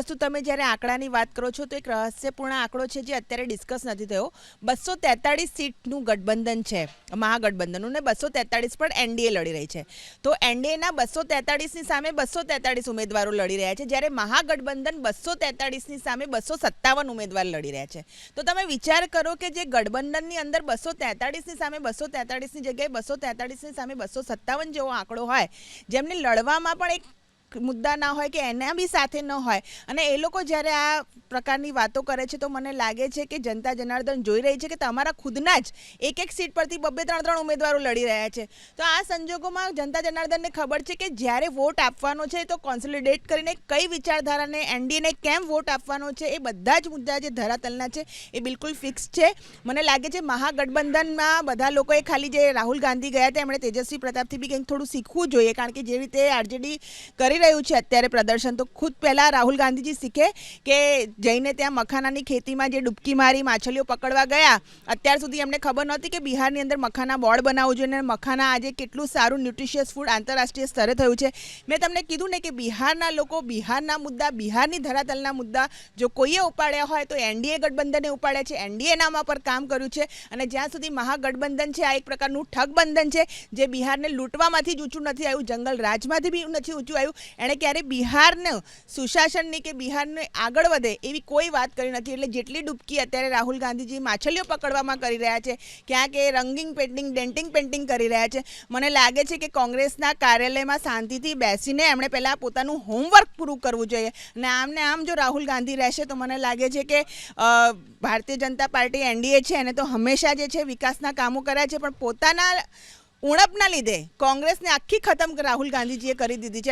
વસ્તુ તમે જ્યારે આંકડાની વાત કરો છો તો એક રહસ્યપૂર્ણ આંકડો છે જે અત્યારે ડિસ્કસ નથી થયો. 243 સીટનું ગઠબંધન છે મહાગઠબંધનનું, ને 243 પણ એનડીએ લડી રહી છે. તો એનડીએના 243ની સામે 243 ઉમેદવારો લડી રહ્યા છે, જ્યારે મહાગઠબંધન 243ની સામે 257 ઉમેદવાર લડી રહ્યા છે. તો તમે વિચાર કરો કે જે ગઠબંધનની અંદર 243ની સામે 243ની જગ્યાએ 243ની સામે 257 જેવો આંકડો હોય, જેમને લડવામાં પણ એક મુદ્દા ના હોય કે એના બી સાથે ન હોય, અને એ લોકો જ્યારે આ પ્રકારની વાતો કરે છે તો મને લાગે છે કે જનતા જનાર્દન જોઈ રહી છે કે તમારા ખુદના જ એક સીટ પરથી 2-3 ઉમેદવારો લડી રહ્યા છે. તો આ સંજોગોમાં જનતા જનાર્દનને ખબર છે કે જ્યારે વોટ આપવાનો છે તો કોન્સોલિડેટ કરીને કઈ વિચારધારાને એનડીએને કેમ વોટ આપવાનો છે, એ બધા જ મુદ્દા જે ધરાતલના છે એ બિલકુલ ફિક્સ છે. મને લાગે છે મહાગઠબંધનમાં બધા લોકોએ ખાલી જે રાહુલ ગાંધી ગયા હતા એમણે તેજસ્વી પ્રતાપથી બી કંઈક થોડું શીખવું જોઈએ, કારણ કે જે રીતે આરજેડી કરી રહ્યું છે અત્યારે પ્રદર્શન, તો ખુદ પહેલાં રાહુલ ગાંધીજી શીખે કે જઈને ત્યાં મખાનાની ખેતીમાં જે ડૂબકી મારી માછલીઓ પકડવા ગયા, અત્યાર સુધી એમને ખબર નહોતી કે બિહારની અંદર મખાના બોર્ડ બનાવવું જોઈએ, અને મખાના આજે કેટલું સારું ન્યુટ્રિશિયસ ફૂડ આંતરરાષ્ટ્રીય સ્તરે થયું છે. મેં તમને કીધું ને કે બિહારના લોકો, બિહારના મુદ્દા, બિહારની ધરાતલના મુદ્દા જો કોઈએ ઉપાડ્યા હોય તો એનડીએ ગઠબંધને ઉપાડ્યા છે, એનડીએ નામા પર કામ કર્યું છે. અને જ્યાં સુધી મહાગઠબંધન છે આ એક પ્રકારનું ઠગબંધન છે જે બિહારને લૂંટવામાંથી જ ઊંચું નથી આવ્યું, જંગલ રાજમાંથી બી નથી ઊંચું આવ્યું. એણે ક્યારે બિહારનું સુશાસનની કે બિહારને આગળ વધે એવી કોઈ વાત કરી નથી. એટલે જેટલી ડૂબકી અત્યારે રાહુલ ગાંધીજી માછલીઓ પકડવામાં કરી રહ્યા છે, ક્યાંક એ રંગિંગ પેન્ટિંગ, ડેન્ટિંગ પેન્ટિંગ કરી રહ્યા છે, મને લાગે છે કે કોંગ્રેસના કાર્યાલયમાં શાંતિથી બેસીને એમણે પહેલાં પોતાનું હોમવર્ક પૂરું કરવું જોઈએ. અને આમને આમ જો રાહુલ ગાંધી રહેશે તો મને લાગે છે કે ભારતીય જનતા પાર્ટી એનડીએ છે એને તો હંમેશા જે છે વિકાસના કામો કર્યા છે, પણ પોતાના ઉણપના લીધે કોંગ્રેસને આખી ખતમ રાહુલ ગાંધીજીએ કરી દીધી છે.